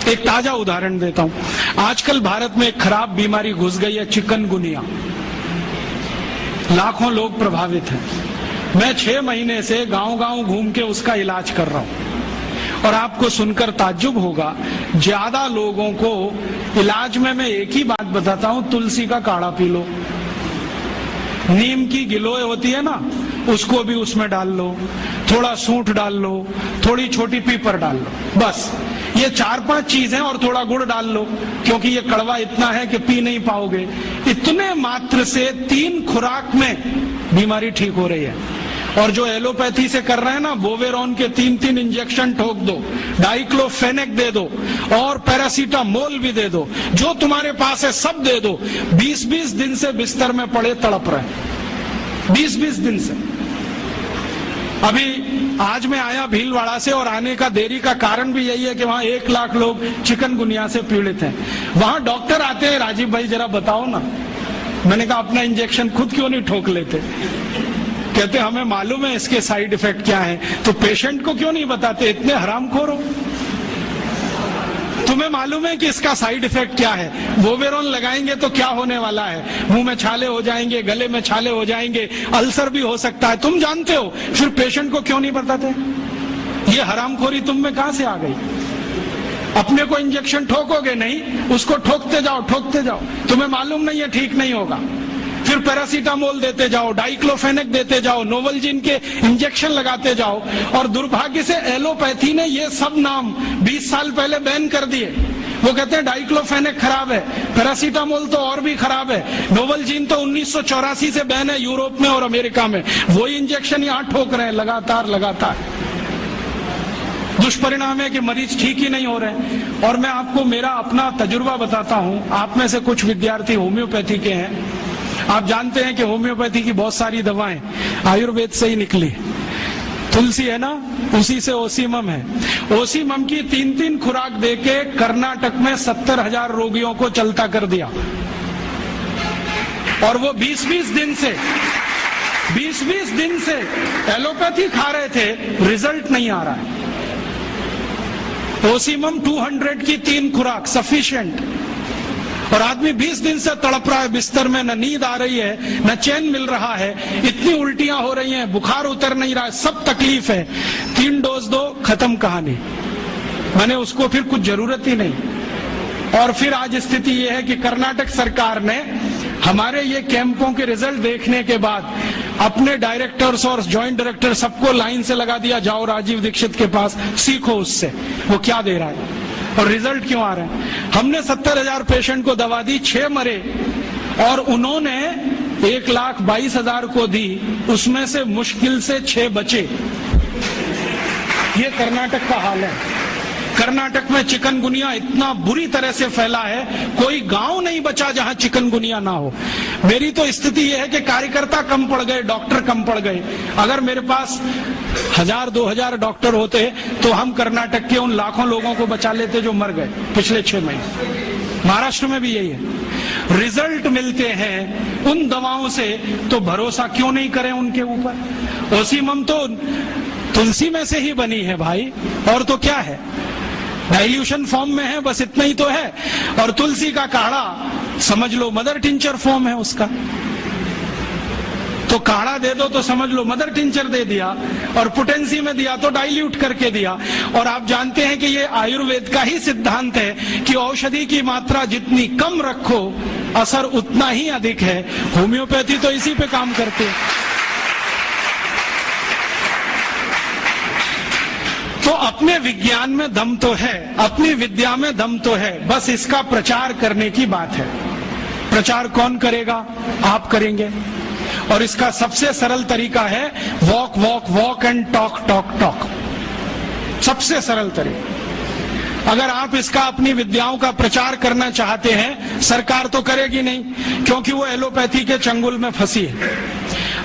एक ताजा उदाहरण देता हूं। आजकल भारत में एक खराब बीमारी घुस गई है, चिकनगुनिया। लाखों लोग प्रभावित हैं। मैं 6 महीने से गांव-गांव घूम के उसका इलाज कर रहा हूं और आपको सुनकर ताज्जुब होगा, ज्यादा लोगों को इलाज में मैं एक ही बात बताता हूं, तुलसी का काढ़ा पी लो, नीम की गिलोय होती है ना, उसको भी उसमें डाल लो, थोड़ा सूंठ डाल लो, थोड़ी छोटी पीपर डाल लो, बस ये 4-5 चीजें, और थोड़ा गुड़ डाल लो, क्योंकि ये कड़वा इतना है कि पी नहीं पाओगे। इतने मात्र से 3 खुराक में बीमारी ठीक हो रही है। और जो एलोपैथी से कर रहे हैं ना, बोवेरॉन के 3-3 इंजेक्शन ठोक दो, डाइक्लोफेनेक दे दो और पैरासीटामोल भी दे दो, जो तुम्हारे पास है सब दे दो। 20-20 दिन से बिस्तर में पड़े तड़प रहे, 20-20 दिन से। अभी आज मैं आया भीलवाड़ा से, और आने का देरी का कारण भी यही है कि वहां 1 लाख लोग चिकनगुनिया से पीड़ित हैं। वहां डॉक्टर आते हैं, राजीव भाई जरा बताओ ना। मैंने कहा अपना इंजेक्शन खुद क्यों नहीं ठोक लेते? कहते हमें मालूम है इसके साइड इफेक्ट क्या है, तो पेशेंट को क्यों नहीं बताते? इतने हरामखोर हो, तुम्हें मालूम है कि इसका साइड इफेक्ट क्या है? बोवेरॉन लगाएंगे तो क्या होने वाला है? मुंह में छाले हो जाएंगे, गले में छाले हो जाएंगे, अल्सर भी हो सकता है, तुम जानते हो, फिर पेशेंट को क्यों नहीं बताते? ये हरामखोरी तुम में कहां से आ गई? अपने को इंजेक्शन ठोकोगे नहीं, उसको ठोकते जाओ, तुम्हें मालूम नहीं है ठीक नहीं होगा, फिर पैरासीटामोल देते जाओ, डाइक्लोफेनेक देते जाओ, नोवलजिन के इंजेक्शन लगाते जाओ। और दुर्भाग्य से एलोपैथी ने ये सब नाम 20 साल पहले बैन कर दिए। वो कहते हैं डाइक्लोफेनेक खराब है, पैरासीटामोल तो और भी खराब है, नोवलजिन तो 1984 से बैन है यूरोप में और अमेरिका में, वही इंजेक्शन यहाँ ठोक रहे हैं लगातार। दुष्परिणाम है कि मरीज ठीक ही नहीं हो रहे। और मैं आपको मेरा अपना तजुर्बा बताता हूं। आप में से कुछ विद्यार्थी होम्योपैथी के हैं। आप जानते हैं कि होम्योपैथी की बहुत सारी दवाएं आयुर्वेद से ही निकली। तुलसी है ना, उसी से ओसीमम है। ओसीमम की 3-3 खुराक देके कर्नाटक में 70,000 रोगियों को चलता कर दिया, और वो 20-20 दिन से एलोपैथी खा रहे थे, रिजल्ट नहीं आ रहा है। ओसीमम 200 की 3 खुराक सफिशिएंट, और आदमी 20 दिन से तड़प रहा है बिस्तर में, न नींद आ रही है, न चैन मिल रहा है, इतनी उल्टियां हो रही हैं, बुखार उतर नहीं रहा है, सब तकलीफ है। 3 डोज दो, खत्म कहानी। मैंने उसको फिर कुछ जरूरत ही नहीं। और फिर आज स्थिति यह है कि कर्नाटक सरकार ने हमारे ये कैंपों के रिजल्ट देखने के बाद अपने डायरेक्टर्स और ज्वाइंट डायरेक्टर सबको लाइन से लगा दिया, जाओ राजीव दीक्षित के पास, सीखो उससे वो क्या दे रहा है और रिजल्ट क्यों आ रहे हैं। हमने 70,000 पेशेंट को दवा दी, 6 मरे, और उन्होंने 1,22,000 को दी, उसमें से मुश्किल से 6 बचे। ये कर्नाटक का हाल है। कर्नाटक में चिकनगुनिया इतना बुरी तरह से फैला है, कोई गांव नहीं बचा जहां चिकनगुनिया ना हो। मेरी तो स्थिति यह है कि कार्यकर्ता कम पड़ गए, डॉक्टर कम पड़ गए। अगर मेरे पास 1,000-2,000 डॉक्टर होते तो हम कर्नाटक के उन लाखों लोगों को बचा लेते जो मर गए पिछले 6 महीने। महाराष्ट्र में भी यही है। रिजल्ट मिलते हैं उन दवाओं से, तो भरोसा क्यों नहीं करें उनके ऊपर? ओसीमम तो तुलसी में से ही बनी है भाई, और तो क्या है, डाइल्यूशन फॉर्म में है, बस इतना ही तो है। और तुलसी का काढ़ा समझ लो मदर टिंचर फॉर्म है उसका, तो काढ़ा दे दो तो समझ लो मदर टिंचर दे दिया, और पोटेंसी में दिया तो डाइल्यूट करके दिया। और आप जानते हैं कि ये आयुर्वेद का ही सिद्धांत है कि औषधि की मात्रा जितनी कम रखो, असर उतना ही अधिक है। होम्योपैथी तो इसी पे काम करते हैं। तो अपने विज्ञान में दम तो है, अपनी विद्या में दम तो है, बस इसका प्रचार करने की बात है। प्रचार कौन करेगा? आप करेंगे। और इसका सबसे सरल तरीका है walk walk walk and talk talk talk. सबसे सरल तरीका। अगर आप इसका अपनी विद्याओं का प्रचार करना चाहते हैं, सरकार तो करेगी नहीं, क्योंकि वो एलोपैथी के चंगुल में फंसी है।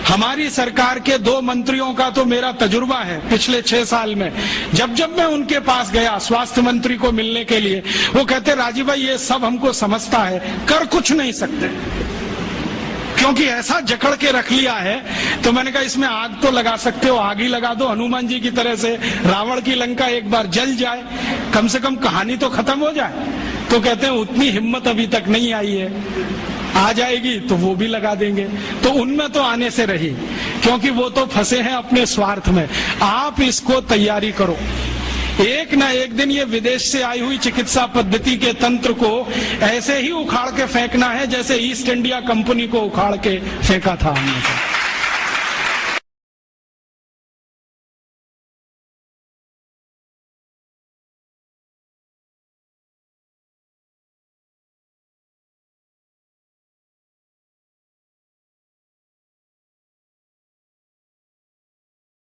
हमारी सरकार के 2 मंत्रियों का तो मेरा तजुर्बा है पिछले 6 साल में। जब जब मैं उनके पास गया स्वास्थ्य मंत्री को मिलने के लिए, वो कहते राजीव भाई ये सब हमको समझता है, कर कुछ नहीं सकते। क्योंकि ऐसा जकड़ के रख लिया है। तो मैंने कहा इसमें आग तो लगा सकते हो, आग ही लगा दो हनुमान जी की तरह से, रावण की लंका एक बार जल जाए, कम से कम कहानी तो खत्म हो जाए। तो कहते हैं उतनी हिम्मत अभी तक नहीं आई है, आ जाएगी तो वो भी लगा देंगे। तो उनमें तो आने से रही, क्योंकि वो तो फंसे हैं अपने स्वार्थ में। आप इसको तैयारी करो, एक ना एक दिन ये विदेश से आई हुई चिकित्सा पद्धति के तंत्र को ऐसे ही उखाड़ के फेंकना है जैसे ईस्ट इंडिया कंपनी को उखाड़ के फेंका था हमने।